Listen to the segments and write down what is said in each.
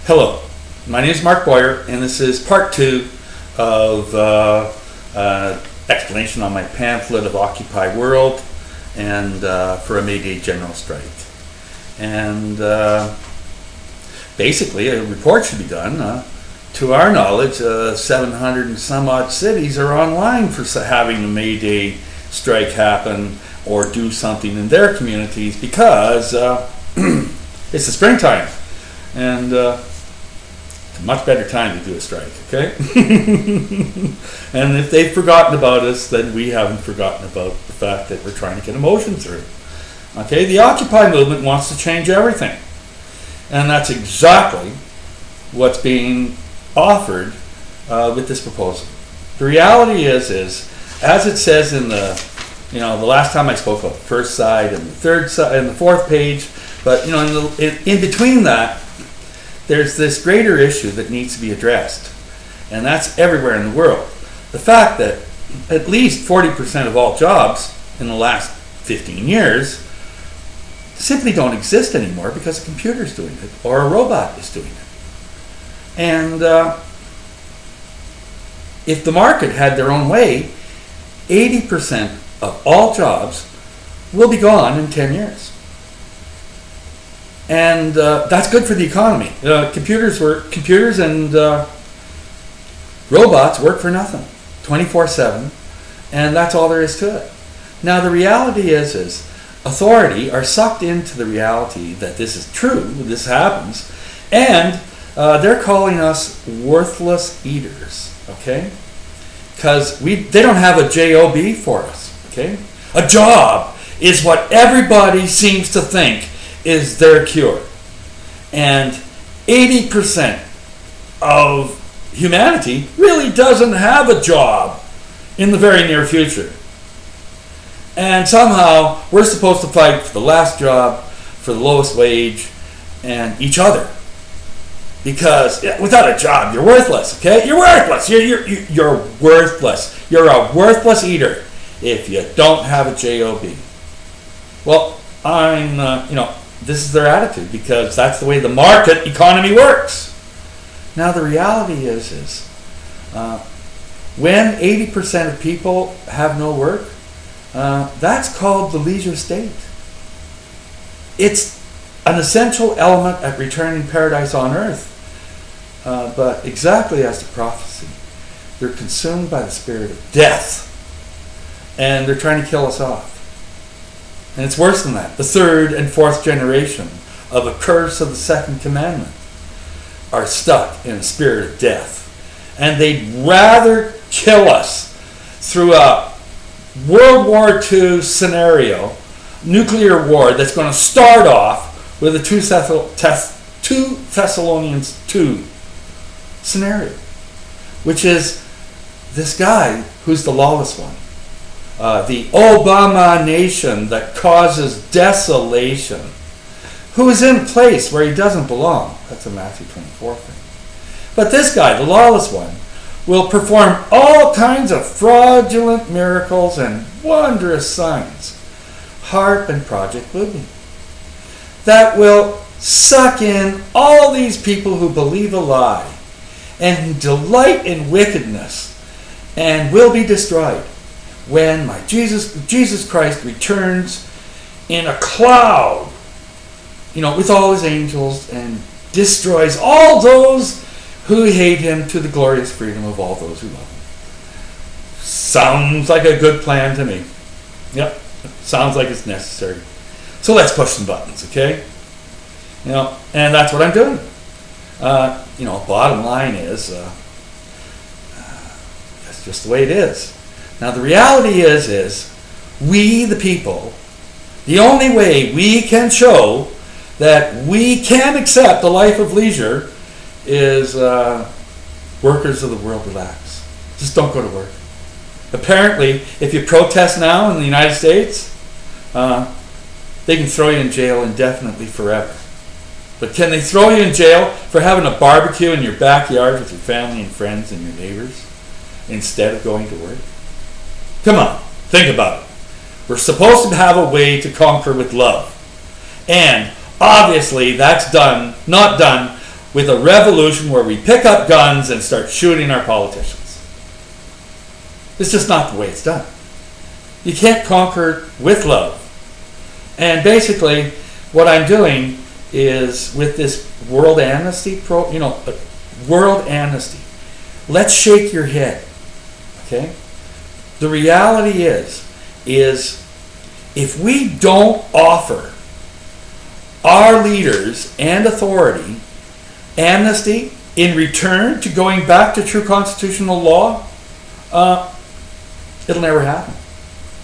Hello, my name is Mark Boyer, and this is part 2 of explanation on my pamphlet of Occupy World and for a May Day general strike. And basically, a report should be done. To our knowledge, 700 and some odd cities are online for having a May Day strike happen or do something in their communities because it's the springtime, and it's a much better time to do a strike, okay? And if they've forgotten about us, then we haven't forgotten about the fact that we're trying to get a motion through. Okay, the Occupy movement wants to change everything, and that's exactly what's being offered with this proposal. The reality is as it says in the last time I spoke about the first side and the third side and the fourth page, but in between that, there's this greater issue that needs to be addressed, and that's everywhere in the world. The fact that at least 40% of all jobs in the last 15 years simply don't exist anymore because a computer's doing it or a robot is doing it. And if the market had their own way, 80% of all jobs will be gone in 10 years. And that's good for the economy. Computers and robots work for nothing, 24/7, and that's all there is to it. Now the reality is authority are sucked into the reality that this is true, this happens, and they're calling us worthless eaters, okay? Because they don't have a job for us, okay? A job is what everybody seems to think is their cure. And 80% of humanity really doesn't have a job in the very near future. And somehow we're supposed to fight for the last job, for the lowest wage, and each other. Because without a job, you're worthless, okay? You're worthless. You're worthless. You're a worthless eater if you don't have a job. Well, this is their attitude because that's the way the market economy works. Now, the reality is when 80% of people have no work, that's called the leisure state. It's an essential element at returning paradise on earth. But exactly as the prophecy, they're consumed by the spirit of death, and they're trying to kill us off. And it's worse than that. The third and fourth generation of a curse of the second commandment are stuck in a spirit of death, and they'd rather kill us through a World War II scenario, nuclear war that's going to start off with a 2 Thessalonians 2 scenario, which is this guy who's the lawless one, the Obama nation that causes desolation, who is in a place where he doesn't belong. That's a Matthew 24 thing. But this guy, the lawless one, will perform all kinds of fraudulent miracles and wondrous signs, HARP and Project Booby, that will suck in all these people who believe a lie and delight in wickedness and will be destroyed when my Jesus Christ returns in a cloud, with all his angels, and destroys all those who hate him to the glorious freedom of all those who love him. Sounds like a good plan to me. Yep, sounds like it's necessary. So let's push some buttons, okay? And that's what I'm doing. Bottom line is, that's just the way it is. Now the reality is we, the people, the only way we can show that we can accept a life of leisure is workers of the world, relax. Just don't go to work. Apparently, if you protest now in the United States, they can throw you in jail indefinitely forever. But can they throw you in jail for having a barbecue in your backyard with your family and friends and your neighbors instead of going to work? Come on, think about it. We're supposed to have a way to conquer with love. And obviously that's not done with a revolution where we pick up guns and start shooting our politicians. It's just not the way it's done. You can't conquer with love. And basically, what I'm doing is with this world amnesty world amnesty. Let's shake your head. Okay? The reality is if we don't offer our leaders and authority amnesty in return to going back to true constitutional law, it'll never happen.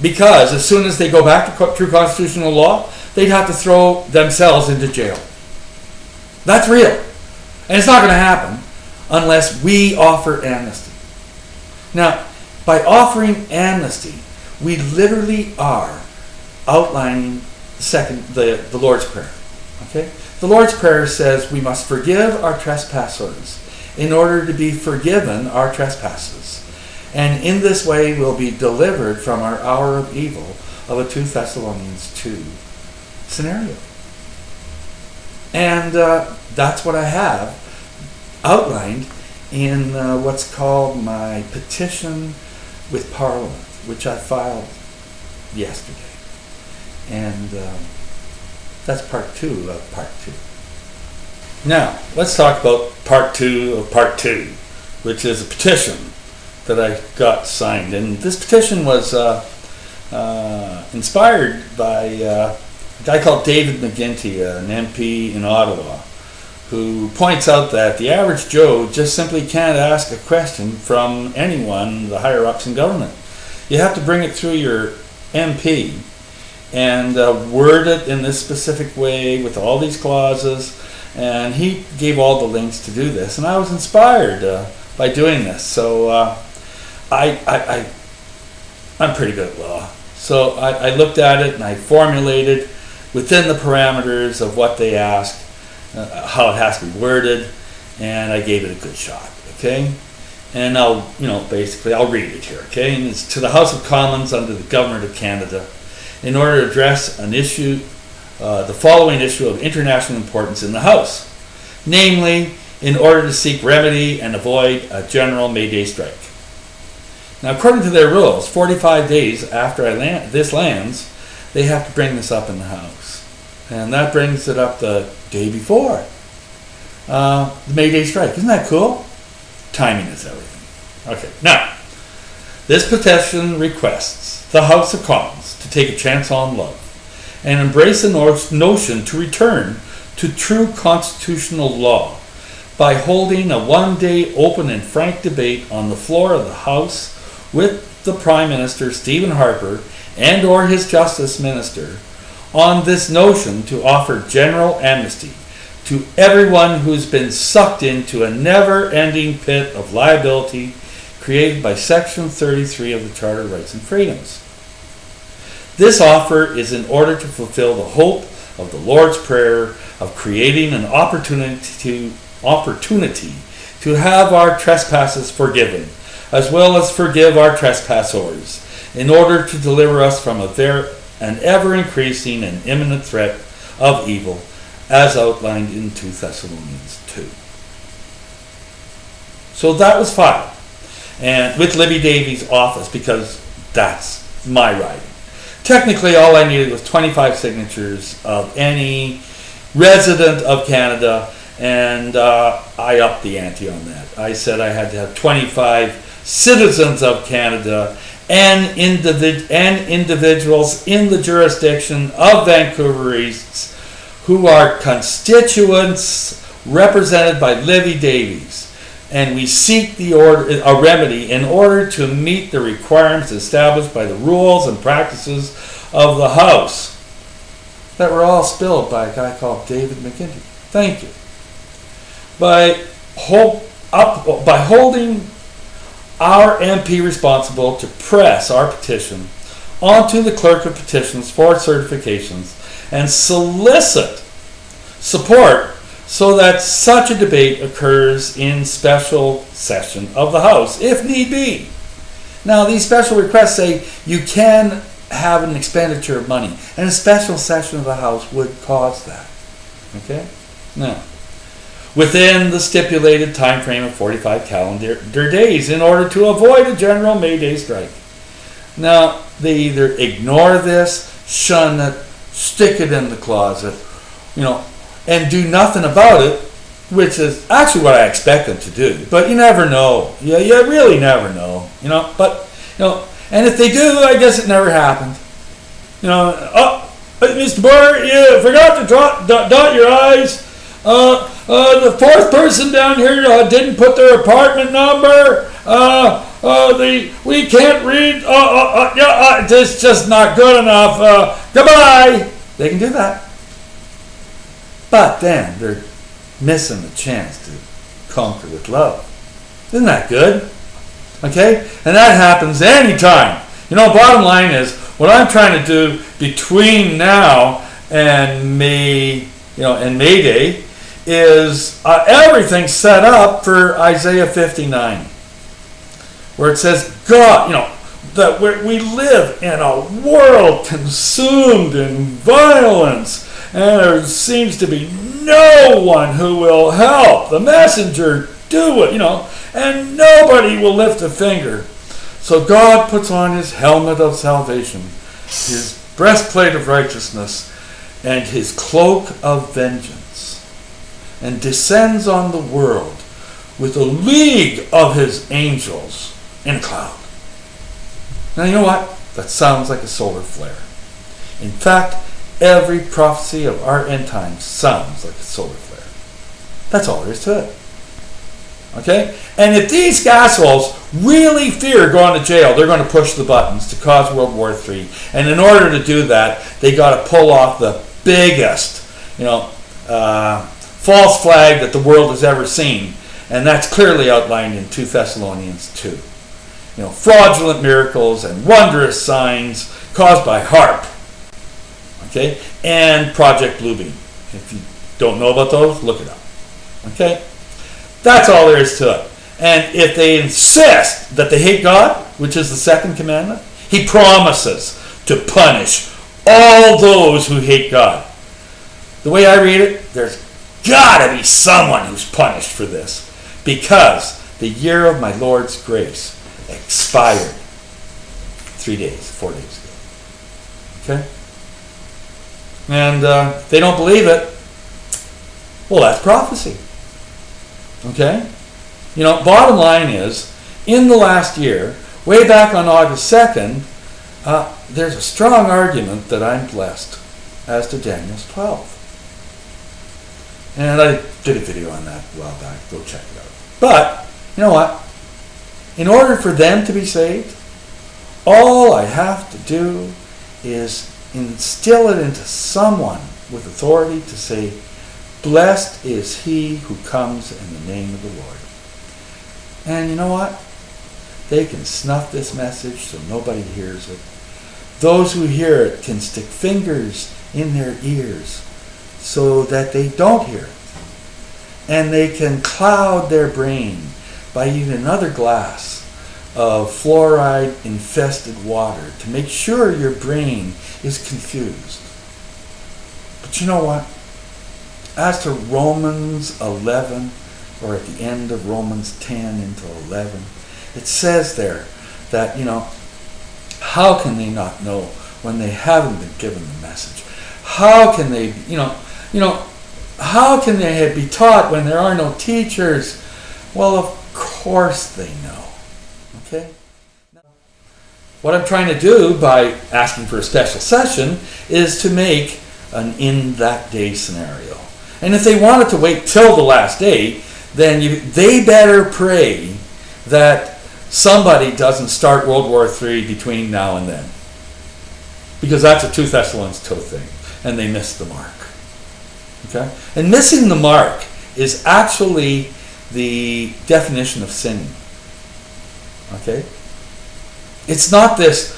Because as soon as they go back to true constitutional law, they'd have to throw themselves into jail. That's real. And it's not going to happen unless we offer amnesty. Now, by offering amnesty, we literally are outlining the Lord's Prayer. Okay? The Lord's Prayer says we must forgive our trespassers in order to be forgiven our trespasses. And in this way we'll be delivered from our hour of evil of a 2 Thessalonians 2 scenario. And that's what I have outlined in what's called my petition with Parliament, which I filed yesterday. And that's part 2 of part 2. Now, let's talk about part 2 of part 2, which is a petition that I got signed. And this petition was inspired by a guy called David McGuinty, an MP in Ottawa, who points out that the average Joe just simply can't ask a question from anyone, the higher ups in government. You have to bring it through your MP and word it in this specific way with all these clauses. And he gave all the links to do this, and I was inspired by doing this. So I'm pretty good at law. So I looked at it and I formulated within the parameters of what they asked, how it has to be worded, and I gave it a good shot. Okay, and I'll read it here. Okay, and it's to the House of Commons under the Government of Canada, in order to address an issue, the following issue of international importance in the House, namely, in order to seek remedy and avoid a general May Day strike. Now, according to their rules, 45 days after this lands, they have to bring this up in the House. And that brings it up the day before the May Day strike. Isn't that cool? Timing is everything. Okay, now, this petition requests the House of Commons to take a chance on love and embrace the notion to return to true constitutional law by holding a one-day open and frank debate on the floor of the House with the Prime Minister, Stephen Harper, and or his Justice Minister on this notion to offer general amnesty to everyone who's been sucked into a never-ending pit of liability created by Section 33 of the Charter of Rights and Freedoms. This offer is in order to fulfill the hope of the Lord's Prayer of creating an opportunity to have our trespasses forgiven, as well as forgive our trespassors, in order to deliver us from an ever-increasing and imminent threat of evil, as outlined in 2 Thessalonians 2. So that was filed, and with Libby Davies' office, because that's my writing. Technically, all I needed was 25 signatures of any resident of Canada, and I upped the ante on that. I said I had to have 25 citizens of Canada and individuals in the jurisdiction of Vancouver East who are constituents represented by Libby Davies. And we seek a remedy in order to meet the requirements established by the rules and practices of the House that were all spilled by a guy called David McGuinty. Thank you. By holding our MP responsible to press our petition onto the Clerk of Petitions for certifications and solicit support so that such a debate occurs in special session of the House, if need be. Now, these special requests say you can have an expenditure of money, and a special session of the House would cause that. Okay? Now, within the stipulated time frame of 45 calendar days in order to avoid a general May Day strike. Now, they either ignore this, shun it, stick it in the closet, and do nothing about it, which is actually what I expect them to do. But you never know. You really never know. And if they do, I guess it never happened. Mr. Boyer, you forgot to dot your I's. The fourth person down here didn't put their apartment number. We can't read. This is just not good enough. Goodbye. They can do that. But then they're missing the chance to conquer with love. Isn't that good? Okay? And that happens anytime. Bottom line is, what I'm trying to do between now and May Day is everything set up for Isaiah 59, where it says God, that we live in a world consumed in violence, and there seems to be no one who will help the messenger do it, and nobody will lift a finger. So God puts on his helmet of salvation, his breastplate of righteousness, and his cloak of vengeance, and descends on the world with a league of his angels in a cloud. Now you know what? That sounds like a solar flare. In fact, every prophecy of our end times sounds like a solar flare. That's all there is to it. Okay? And if these assholes really fear going to jail, they're going to push the buttons to cause World War III. And in order to do that, they got to pull off the biggest, false flag that the world has ever seen. And that's clearly outlined in 2 Thessalonians 2. Fraudulent miracles and wondrous signs caused by HAARP. Okay? And Project Bluebeam. If you don't know about those, look it up. Okay? That's all there is to it. And if they insist that they hate God, which is the second commandment, he promises to punish all those who hate God. The way I read it, there's got to be someone who's punished for this, because the year of my Lord's grace expired 4 days ago. Okay? And they don't believe it. Well, that's prophecy. Okay? Bottom line is, in the last year, way back on August 2nd, there's a strong argument that I'm blessed as to Daniel 12. And I did a video on that a while back. Go check it out. But, you know what? In order for them to be saved, all I have to do is instill it into someone with authority to say, blessed is he who comes in the name of the Lord. And you know what? They can snuff this message so nobody hears it. Those who hear it can stick fingers in their ears so that they don't hear it. And they can cloud their brain by eating another glass of fluoride-infested water to make sure your brain is confused. But you know what? As to Romans 11, or at the end of Romans 10 into 11, it says there that, how can they not know when they haven't been given the message? How can they, how can they be taught when there are no teachers? Well, of course they know. Okay? What I'm trying to do by asking for a special session is to make an in that day scenario. And if they wanted to wait till the last day, then they better pray that somebody doesn't start World War III between now and then. Because that's a 2 Thessalonians 2 thing. And they missed the mark. Okay? And missing the mark is actually the definition of sinning. Okay? It's not this,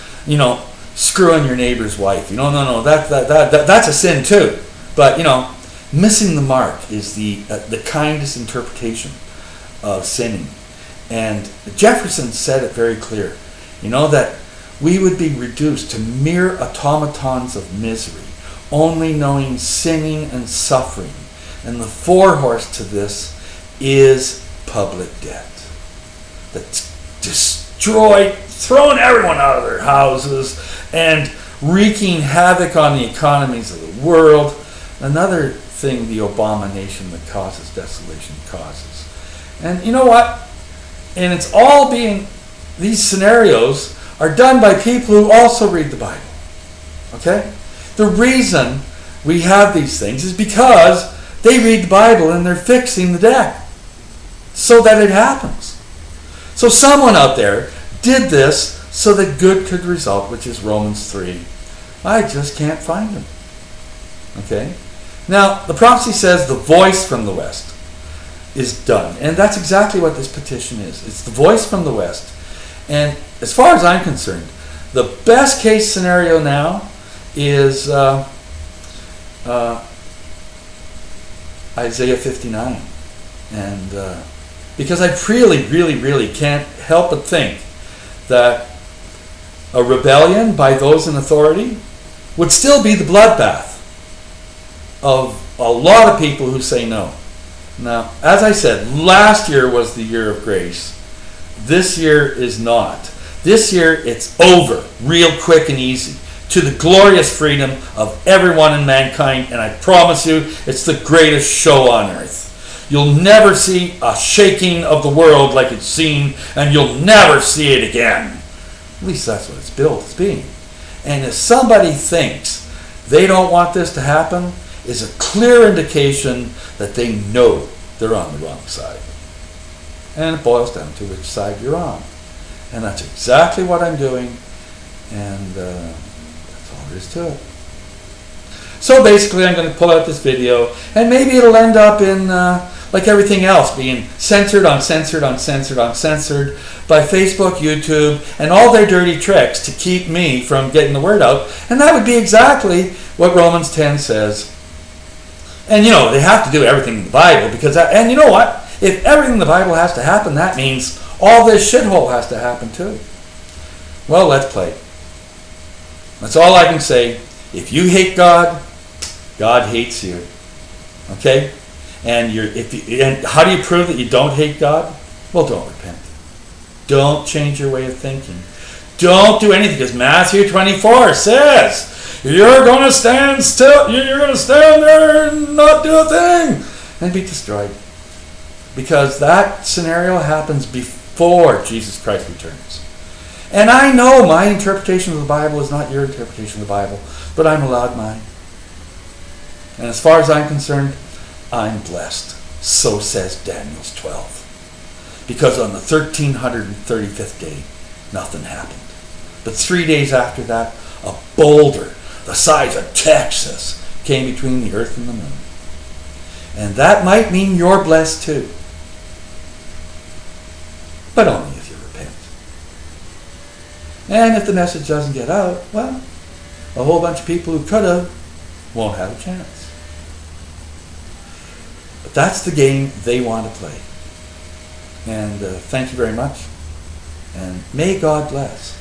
screwing your neighbor's wife. No. That's a sin too. But, missing the mark is the kindest interpretation of sinning. And Jefferson said it very clear, that we would be reduced to mere automatons of misery, only knowing sinning and suffering, And the forehorse to this is public debt. That's destroyed, thrown everyone out of their houses, and wreaking havoc on the economies of the world. Another thing the abomination that causes desolation causes. And you know what? And it's all being, these scenarios are done by people who also read the Bible. Okay? The reason we have these things is because they read the Bible and they're fixing the deck so that it happens. So someone out there did this so that good could result, which is Romans 3. I just can't find him. Okay? Now, the prophecy says the voice from the west is done. And that's exactly what this petition is. It's the voice from the west. And as far as I'm concerned, the best case scenario now is Isaiah 59. And because I really can't help but think that a rebellion by those in authority would still be the bloodbath of a lot of people who say no. Now, as I said, last year was the year of grace. This year is not. This year it's over, real quick and easy, to the glorious freedom of everyone in mankind, and I promise you, it's the greatest show on earth. You'll never see a shaking of the world like it's seen, and you'll never see it again. At least that's what it's billed as being. And if somebody thinks they don't want this to happen, is a clear indication that they know they're on the wrong side. And it boils down to which side you're on. And that's exactly what I'm doing, and that's all there is to it. So basically I'm going to pull out this video, and maybe it'll end up in, like everything else, being censored on censored on censored on censored by Facebook, YouTube, and all their dirty tricks to keep me from getting the word out. And that would be exactly what Romans 10 says. And you know, they have to do everything in the Bible, because and you know what? If everything in the Bible has to happen, that means all this shithole has to happen too. Well, let's play. That's all I can say. If you hate God, God hates you. Okay? And and how do you prove that you don't hate God? Well, don't repent. Don't change your way of thinking. Don't do anything, because Matthew 24 says you're going to stand still. You're going to stand there and not do a thing and be destroyed. Because that scenario happens before Jesus Christ returns. And I know my interpretation of the Bible is not your interpretation of the Bible, but I'm allowed mine. And as far as I'm concerned, I'm blessed. So says Daniel 12. Because on the 1335th day, nothing happened. But 3 days after that, a boulder the size of Texas came between the earth and the moon. And that might mean you're blessed too. But only if you repent. And if the message doesn't get out, well, a whole bunch of people who could have won't have a chance. But that's the game they want to play. And thank you very much. And may God bless.